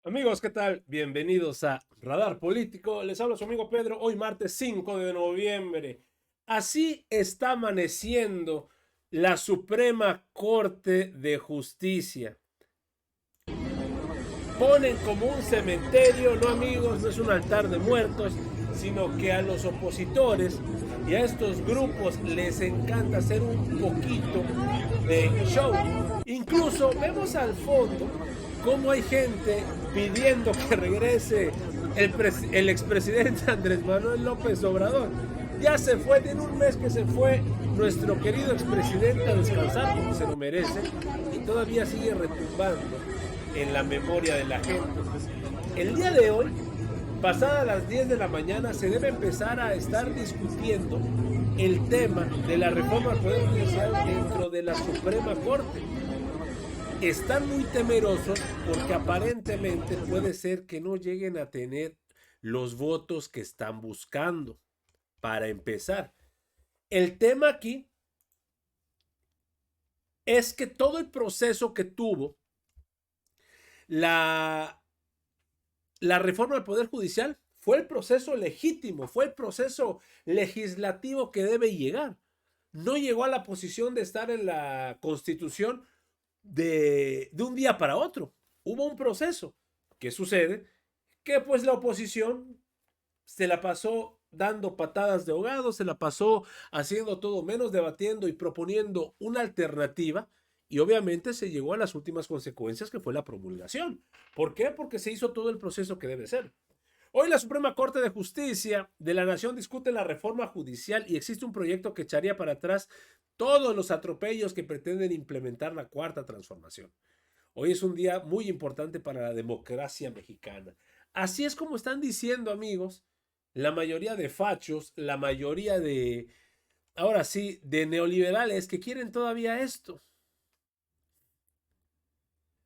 Amigos, ¿qué tal? Bienvenidos a Radar Político. Les habla su amigo Pedro, hoy martes 5 de noviembre. Así está amaneciendo la Suprema Corte de Justicia. Ponen como un cementerio, no amigos, no es un altar de muertos, sino que a los opositores y a estos grupos les encanta hacer un poquito de show. Incluso vemos al fondo cómo hay gente pidiendo que regrese el expresidente Andrés Manuel López Obrador. Ya se fue, tiene un mes que se fue nuestro querido expresidente a descansar porque se lo merece y todavía sigue retumbando en la memoria de la gente. El día de hoy, pasadas las 10 de la mañana, se debe empezar a estar discutiendo el tema de la reforma al Poder Judicial dentro de la Suprema Corte. Están muy temerosos porque aparentemente puede ser que no lleguen a tener los votos que están buscando. Para empezar, el tema aquí es que todo el proceso que tuvo la reforma del Poder Judicial fue el proceso legítimo, fue el proceso legislativo que debe llegar. No llegó a la posición de estar en la Constitución de un día para otro. Hubo un proceso. ¿Qué sucede? Que pues la oposición se la pasó dando patadas de ahogado, se la pasó haciendo todo menos debatiendo y proponiendo una alternativa y obviamente se llegó a las últimas consecuencias que fue la promulgación. ¿Por qué? Porque se hizo todo el proceso que debe ser. Hoy la Suprema Corte de Justicia de la Nación discute la reforma judicial y existe un proyecto que echaría para atrás todos los atropellos que pretenden implementar la Cuarta Transformación. Hoy es un día muy importante para la democracia mexicana. Así es como están diciendo, amigos, la mayoría de fachos, la mayoría de, ahora sí, de neoliberales que quieren todavía esto.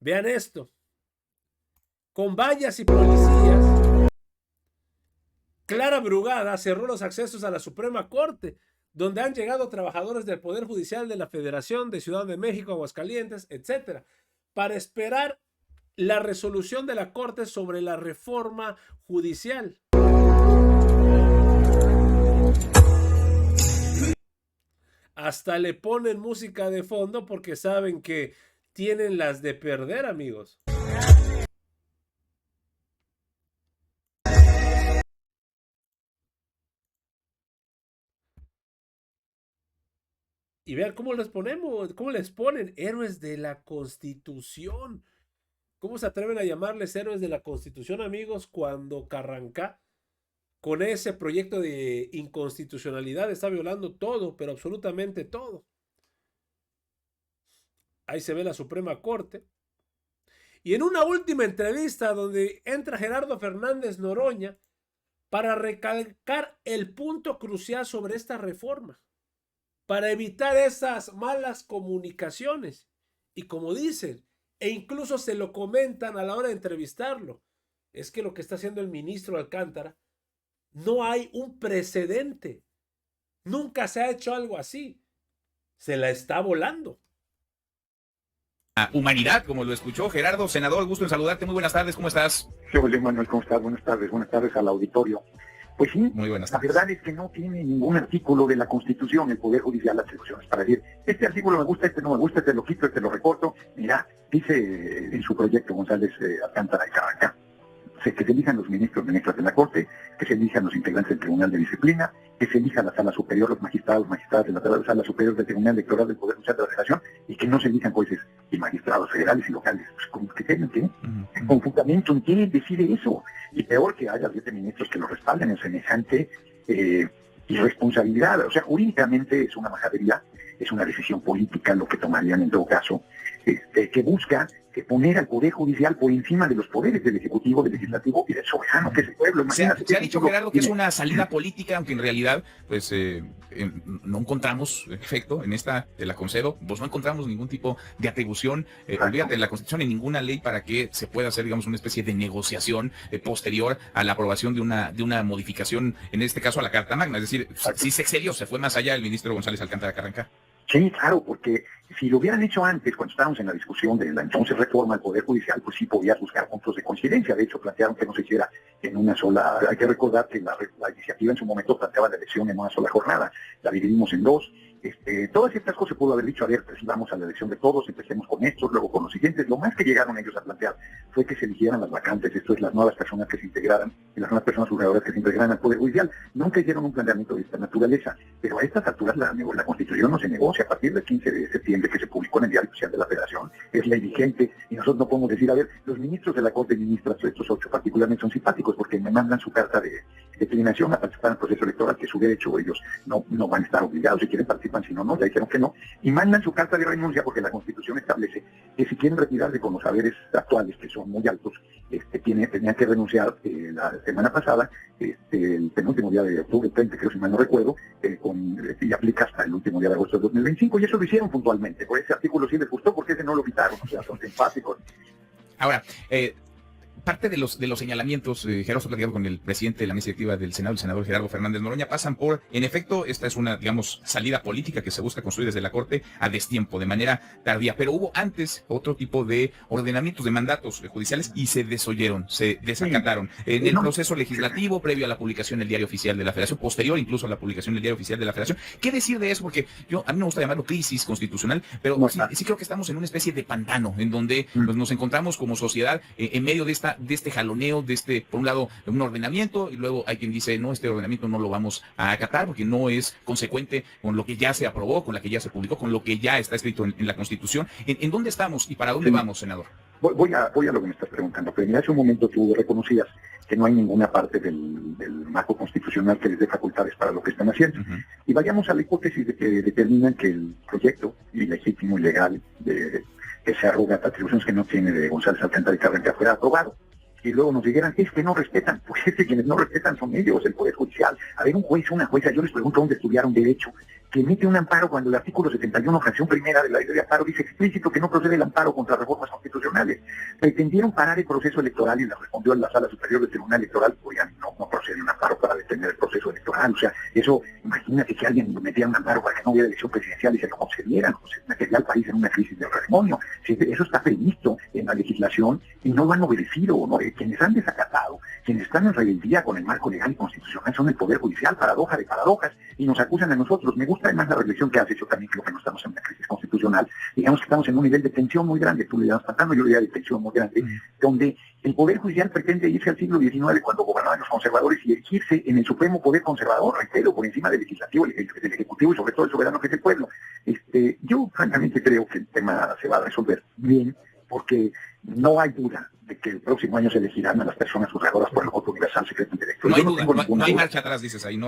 Vean esto. Con vallas y policías, Clara Brugada cerró los accesos a la Suprema Corte, donde han llegado trabajadores del Poder Judicial de la Federación, de Ciudad de México, Aguascalientes, etcétera, para esperar la resolución de la Corte sobre la reforma judicial. Hasta le ponen música de fondo porque saben que tienen las de perder, amigos. Y vean cómo les ponemos, cómo les ponen héroes de la Constitución. ¿Cómo se atreven a llamarles héroes de la Constitución, amigos, cuando Carranca, con ese proyecto de inconstitucionalidad, está violando todo, pero absolutamente todo? Ahí se ve la Suprema Corte. Y en una última entrevista donde entra Gerardo Fernández Noroña para recalcar el punto crucial sobre esta reforma, para evitar esas malas comunicaciones. Y como dicen, e incluso se lo comentan a la hora de entrevistarlo, es que lo que está haciendo el ministro Alcántara, no hay un precedente. Nunca se ha hecho algo así. Se la está volando. Humanidad, como lo escuchó Gerardo. Senador, gusto en saludarte. Muy buenas tardes, ¿cómo estás? José Manuel, ¿cómo estás? Buenas tardes al auditorio. Pues sí, muy buenas tardes. La verdad es que no tiene ningún artículo de la Constitución el Poder Judicial atribuciones para decir, este artículo me gusta, este no me gusta, este lo quito, este lo recorto. Mira, dice en su proyecto González Alcántara y Carranca, que se elijan los ministros de la Corte, que se elijan los integrantes del Tribunal de Disciplina, que se elija la Sala Superior, los magistrados de la Sala Superior del Tribunal Electoral del Poder Judicial de la Federación, y que no se elijan jueces y magistrados federales y locales. Pues, ¿con qué tienen qué? ¿Con fundamento en qué decide eso? Y peor que haya 7 ministros que lo respalden en semejante irresponsabilidad. O sea, jurídicamente es una majadería, es una decisión política lo que tomarían en todo caso, que busca poner al Poder Judicial por encima de los poderes del Ejecutivo, del Legislativo y del soberano, que es el pueblo. Se ha dicho, Gerardo, que es una salida política, aunque en realidad, pues, no encontramos, en efecto, en esta, te la concedo, pues no encontramos ningún tipo de atribución, olvídate, en la Constitución, en ninguna ley para que se pueda hacer, digamos, una especie de negociación posterior a la aprobación de una modificación, en este caso a la Carta Magna. Es decir, sí se excedió, se fue más allá el ministro González Alcántara Carranca. Sí, claro, porque si lo hubieran hecho antes, cuando estábamos en la discusión de la entonces reforma al Poder Judicial, pues sí podías buscar puntos de coincidencia. De hecho, plantearon que no se hiciera en una sola. Hay que recordar que la iniciativa en su momento planteaba la elección en una sola jornada. La dividimos en dos. Todas estas cosas se pudo haber dicho, a ver, pues si vamos a la elección de todos, empecemos con estos, luego con los siguientes. Lo más que llegaron ellos a plantear fue que se eligieran las vacantes, esto es, las nuevas personas que se integraran, y las nuevas personas juzgadoras que se integraran al Poder Judicial. Nunca hicieron un planteamiento de esta naturaleza, pero a estas alturas la Constitución no se negocia. A partir del 15 de septiembre, que se publicó en el Diario Oficial de la Federación, es ley vigente, y nosotros no podemos decir, a ver, los ministros de la Corte de Ministros, estos 8 particularmente, son simpáticos porque me mandan su carta de declinación a participar en el proceso electoral, que es su derecho, ellos no van a estar obligados, si quieren participan, si no, ya dijeron que no, y mandan su carta de renuncia porque la Constitución establece que si quieren retirarse con los saberes actuales, que son muy altos, tenían que renunciar la semana pasada, el penúltimo día de octubre, el 30, creo, si mal no recuerdo, y aplica hasta el último día de agosto de 2025, y eso lo hicieron puntualmente. Por ese artículo sí les gustó, porque ese no lo quitaron, o sea, son simpáticos. Ahora, parte de los señalamientos, Gerardo está platicando con el presidente de la mesa directiva del Senado, el senador Gerardo Fernández Noroña, pasan por, en efecto, esta es una, digamos, salida política que se busca construir desde la Corte a destiempo, de manera tardía. Pero hubo antes otro tipo de ordenamientos de mandatos judiciales y se desoyeron, se desacataron. En el proceso legislativo, previo a la publicación del Diario Oficial de la Federación, posterior incluso a la publicación del Diario Oficial de la Federación. ¿Qué decir de eso? Porque a mí me gusta llamarlo crisis constitucional, pero sí creo que estamos en una especie de pantano, en donde pues, nos encontramos como sociedad en medio de este jaloneo, por un lado, un ordenamiento, y luego hay quien dice, no, este ordenamiento no lo vamos a acatar porque no es consecuente con lo que ya se aprobó, con lo que ya se publicó, con lo que ya está escrito en la Constitución. ¿En dónde estamos y para dónde vamos, senador? Voy a lo que me estás preguntando, pero mira, hace un momento tú reconocías que no hay ninguna parte del marco constitucional que les dé facultades para lo que están haciendo. Y vayamos a la hipótesis de que determinan que el proyecto ilegítimo y legal que se arroga atribuciones que no tiene de González Alcántara y Carranca fuera aprobado. Y luego nos dijeran, es que no respetan, pues es que quienes no respetan son ellos, el Poder Judicial. A ver, un juez o una jueza, yo les pregunto dónde estudiaron Derecho, que emite un amparo cuando el artículo 71, fracción primera de la ley de amparo, dice explícito que no procede el amparo contra reformas constitucionales. Pretendieron parar el proceso electoral y les respondió en la Sala Superior del Tribunal Electoral, oigan, no procede un amparo para detener el proceso electoral. O sea, eso, imagínate que alguien metiera un amparo para que no hubiera elección presidencial y se lo concedieran, o sea, metería al país en una crisis de patrimonio. Eso está previsto en la legislación y no lo han obedecido, ¿no? Quienes han desacatado, quienes están en rebeldía con el marco legal y constitucional son el Poder Judicial, paradoja de paradojas, y nos acusan a nosotros. Me gusta además la reflexión que has hecho también, creo que no estamos en una crisis constitucional, digamos que estamos en un nivel de tensión muy grande, tú le llamas pantano, yo le llamo de tensión muy grande, donde el Poder Judicial pretende irse al siglo XIX cuando gobernaban los conservadores y erigirse en el supremo poder conservador, reitero, por encima del legislativo, del ejecutivo y sobre todo el soberano que es el pueblo. Yo francamente creo que el tema se va a resolver bien, porque no hay duda de que el próximo año se elegirán a las personas juzgadoras por el voto universal secreto y directo. No hay duda, no hay marcha atrás, dices ahí,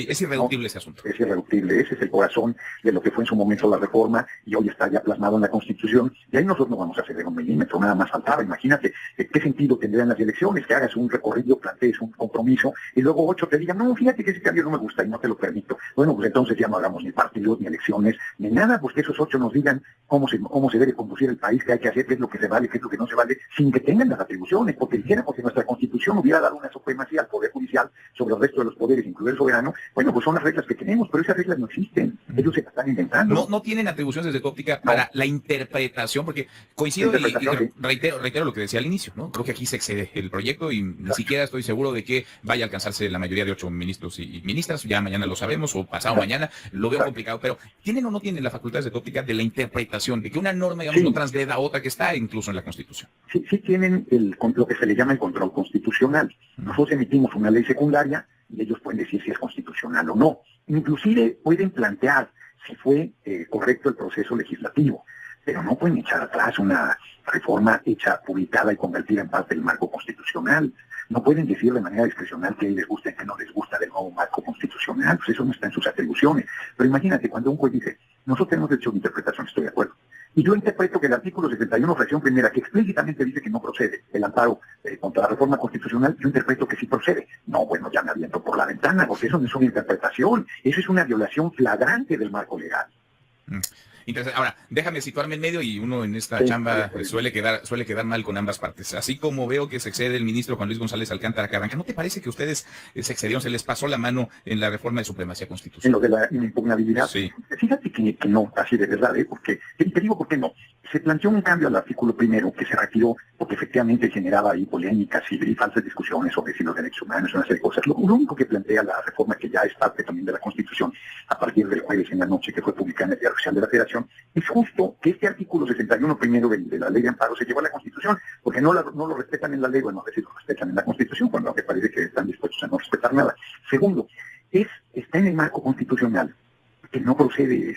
es irreductible ese asunto. Es irreductible, ese es el corazón de lo que fue en su momento la reforma y hoy está ya plasmado en la Constitución, y ahí nosotros no vamos a ceder un milímetro, nada más faltaba. Imagínate qué sentido tendrían las elecciones, que hagas un recorrido, plantees un compromiso y luego 8 te digan, no, fíjate que ese cambio no me gusta y no te lo permito. Bueno, pues entonces ya no hagamos ni partidos, ni elecciones, ni nada, pues que esos 8 nos digan cómo se debe conducir el país, qué hay que hacer, qué es lo que se vale, qué es lo que no se vale, sin que tengan las atribuciones, porque dijéramos que nuestra Constitución hubiera dado una supremacía al Poder Judicial sobre el resto de los poderes, incluido el soberano. Bueno, pues son las reglas que tenemos, pero esas reglas no existen, ellos se las están inventando. No tienen atribuciones desde tu óptica para la interpretación, porque coincido y reitero lo que decía al inicio, ¿no? Creo que aquí se excede el proyecto y ni siquiera estoy seguro de que vaya a alcanzarse la mayoría de 8 ministros y ministras, ya mañana lo sabemos, o pasado mañana, lo veo complicado, pero ¿tienen o no tienen la facultad desde tu óptica de la interpretación, de que una norma, digamos, no transgreda a otra que está incluso en la Constitución? Sí tienen lo que se le llama el control constitucional. Nosotros emitimos una ley secundaria y ellos pueden decir si es constitucional o no. Inclusive pueden plantear si fue correcto el proceso legislativo, pero no pueden echar atrás una reforma hecha, publicada y convertida en parte del marco constitucional. No pueden decir de manera discrecional que les gusta y que no les gusta del nuevo marco constitucional, pues eso no está en sus atribuciones. Pero imagínate, cuando un juez dice, nosotros tenemos derecho de interpretación, estoy de acuerdo, y yo interpreto que el artículo 71, fracción primera, que explícitamente dice que no procede el amparo contra la reforma constitucional, yo interpreto que sí procede. No, bueno, ya me aviento por la ventana, porque eso no es una interpretación, eso es una violación flagrante del marco legal. Interesante. Ahora, déjame situarme en medio y uno en esta chamba suele quedar mal con ambas partes. Así como veo que se excede el ministro Juan Luis González Alcántara Carranca, ¿no te parece que ustedes se excedieron, se les pasó la mano en la reforma de supremacía En lo constitucional? de la impugnabilidad. Sí. Fíjate que no, así de verdad, porque, te digo por qué no. Se planteó un cambio al artículo primero que se retiró porque efectivamente generaba ahí polémicas y falsas discusiones sobre si los derechos humanos, una serie de cosas. Lo único que plantea la reforma, que ya es parte también de la Constitución, a partir del jueves en la noche, que fue publicada en el Diario Oficial de la Federación, es justo que este artículo 61 primero de la Ley de Amparo se llevó a la Constitución, porque no lo respetan en la ley, bueno, es decir, lo respetan en la Constitución, cuando me parece que están dispuestos a no respetar nada. Segundo, está en el marco constitucional, que no procede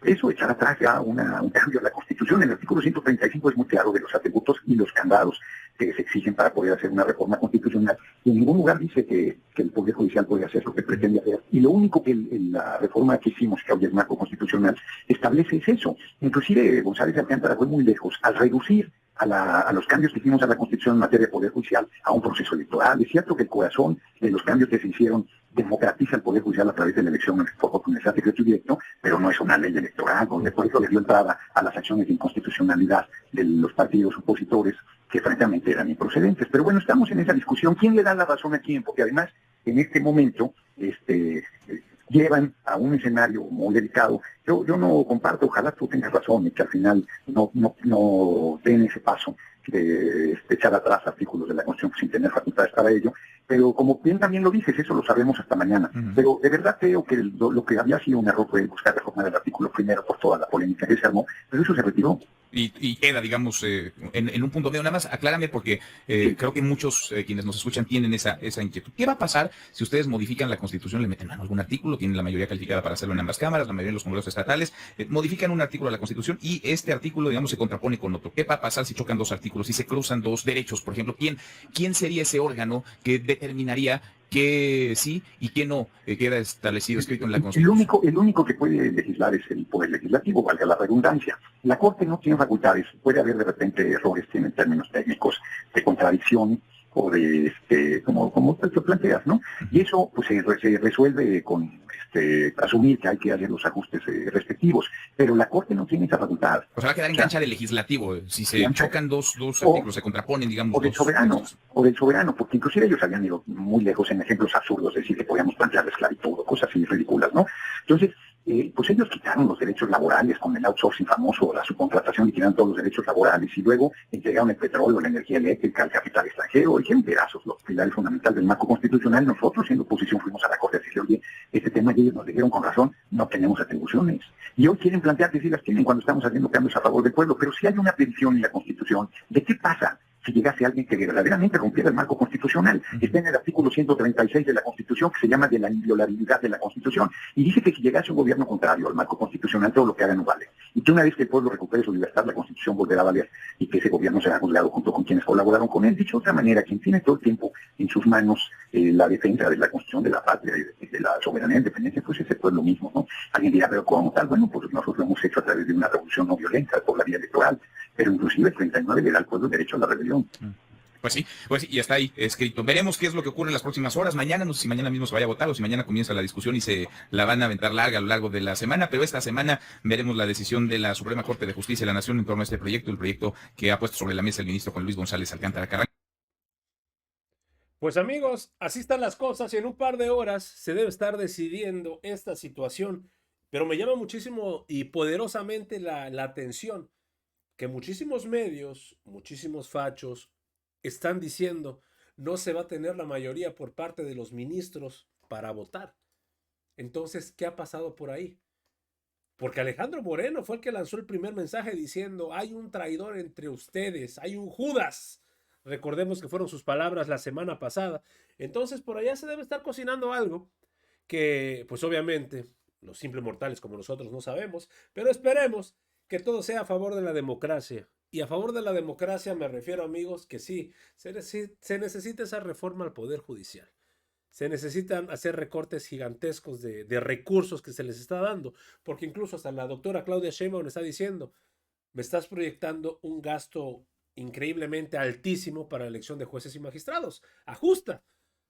eso, echar atrás ya un cambio a la Constitución. El artículo 135 es muy claro de los atributos y los candados que se exigen para poder hacer una reforma constitucional. Y en ningún lugar dice que el Poder Judicial puede hacer lo que pretende hacer. Y lo único que la reforma que hicimos, que hoy es marco constitucional, establece es eso. Inclusive González Alcántara fue muy lejos al reducir a los cambios que hicimos a la Constitución en materia de Poder Judicial a un proceso electoral. Es cierto que el corazón de los cambios que se hicieron democratiza el Poder Judicial a través de la elección por oportunidad secreto y directo, pero no es una ley electoral, donde por eso le dio entrada a las acciones de inconstitucionalidad de los partidos opositores, que francamente eran improcedentes. Pero bueno, estamos en esa discusión. ¿Quién le da la razón a quién? Porque además, en este momento, llevan a un escenario muy delicado. Yo no comparto, ojalá tú tengas razón y que al final no den ese paso de echar atrás artículos de la Constitución sin tener facultades para ello, pero como bien también lo dices, eso lo sabemos hasta mañana. Pero de verdad creo que lo que había sido un error fue buscar reformar el artículo primero por toda la polémica que se armó, pero eso se retiró. Y queda, digamos, en un punto medio. Nada más aclárame porque creo que muchos quienes nos escuchan tienen esa inquietud. ¿Qué va a pasar si ustedes modifican la Constitución, le meten mano a algún artículo, tienen la mayoría calificada para hacerlo en ambas cámaras, la mayoría en los congresos estatales, modifican un artículo de la Constitución y este artículo, digamos, se contrapone con otro? ¿Qué va a pasar si chocan dos artículos, si se cruzan dos derechos, por ejemplo? ¿Quién sería ese órgano que determinaría que sí y que no queda establecido, escrito en la Constitución? El único que puede legislar es el Poder Legislativo, valga la redundancia. La Corte no tiene facultades, puede haber de repente errores en términos técnicos de contradicción o de, como tú planteas, ¿no? Y eso pues se resuelve con asumir que hay que hacer los ajustes respectivos, pero la Corte no tiene esa facultad. O sea, va a quedar en cancha del legislativo, si se chocan dos artículos, se contraponen, digamos. O del soberano, porque inclusive ellos habían ido muy lejos en ejemplos absurdos, decir que podíamos plantear la esclavitud o cosas así ridículas, ¿no? Entonces, pues ellos quitaron los derechos laborales con el outsourcing famoso, la subcontratación, liquidaron todos los derechos laborales y luego entregaron el petróleo, la energía eléctrica, el capital extranjero, hicieron pedazos los pilares fundamentales del marco constitucional. Nosotros, siendo oposición, fuimos a la Corte a decirle, oye, este tema, y ellos nos dijeron con razón, no tenemos atribuciones. Y hoy quieren plantear que sí las tienen cuando estamos haciendo cambios a favor del pueblo, pero si hay una previsión en la Constitución de qué pasa si llegase alguien que verdaderamente rompiera el marco constitucional. Está en el artículo 136 de la Constitución, que se llama de la inviolabilidad de la Constitución, y dice que si llegase un gobierno contrario al marco constitucional, todo lo que haga no vale. Y que una vez que el pueblo recupere su libertad, la Constitución volverá a valer, y que ese gobierno será juzgado junto con quienes colaboraron con él. Dicho de otra manera, quien tiene todo el tiempo en sus manos la defensa de la Constitución, de la patria y de la soberanía e independencia, pues ese pueblo mismo, ¿no? Alguien dirá, pero ¿cómo tal? Bueno, pues nosotros lo hemos hecho a través de una revolución no violenta por la vía electoral, pero inclusive el 39 le da al pueblo el derecho a la rebelión. Pues sí, y está ahí escrito. Veremos qué es lo que ocurre en las próximas horas. Mañana, no sé si mañana mismo se vaya a votar o si mañana comienza la discusión y se la van a aventar larga a lo largo de la semana, pero esta semana veremos la decisión de la Suprema Corte de Justicia de la Nación en torno a este proyecto, el proyecto que ha puesto sobre la mesa el ministro Juan Luis González Alcántara Carranca. Pues amigos, así están las cosas y en un par de horas se debe estar decidiendo esta situación, pero me llama muchísimo y poderosamente la atención que muchísimos medios, muchísimos fachos están diciendo no se va a tener la mayoría por parte de los ministros para votar. Entonces, ¿qué ha pasado por ahí? Porque Alejandro Moreno fue el que lanzó el primer mensaje diciendo hay un traidor entre ustedes, hay un Judas. Recordemos que fueron sus palabras la semana pasada. Entonces, por allá se debe estar cocinando algo que, pues obviamente, los simples mortales como nosotros no sabemos, pero esperemos que todo sea a favor de la democracia. Y a favor de la democracia me refiero, amigos, que sí, se necesita esa reforma al Poder Judicial. Se necesitan hacer recortes gigantescos de recursos que se les está dando, porque incluso hasta la doctora Claudia Sheinbaum está diciendo, me estás proyectando un gasto increíblemente altísimo para la elección de jueces y magistrados. Ajusta.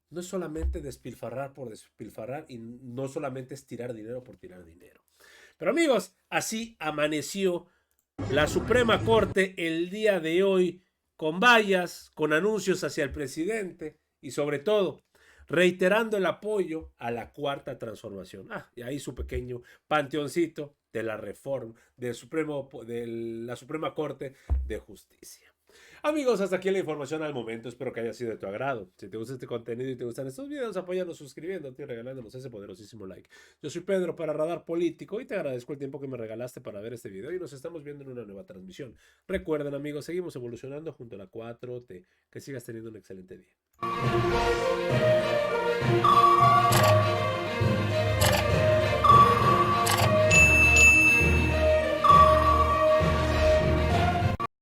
No es solamente despilfarrar por despilfarrar y no solamente es tirar dinero por tirar dinero. Pero amigos, así amaneció la Suprema Corte el día de hoy, con vallas, con anuncios hacia el presidente y sobre todo reiterando el apoyo a la Cuarta Transformación. Y ahí su pequeño panteoncito de la reforma de la Suprema Corte de Justicia. Amigos, hasta aquí la información al momento. Espero que haya sido de tu agrado. Si te gusta este contenido y te gustan estos videos, apóyanos suscribiéndote y regalándonos ese poderosísimo like. Yo soy Pedro para Radar Político y te agradezco el tiempo que me regalaste para ver este video y nos estamos viendo en una nueva transmisión. Recuerden, amigos, seguimos evolucionando junto a la 4T. Que sigas teniendo un excelente día.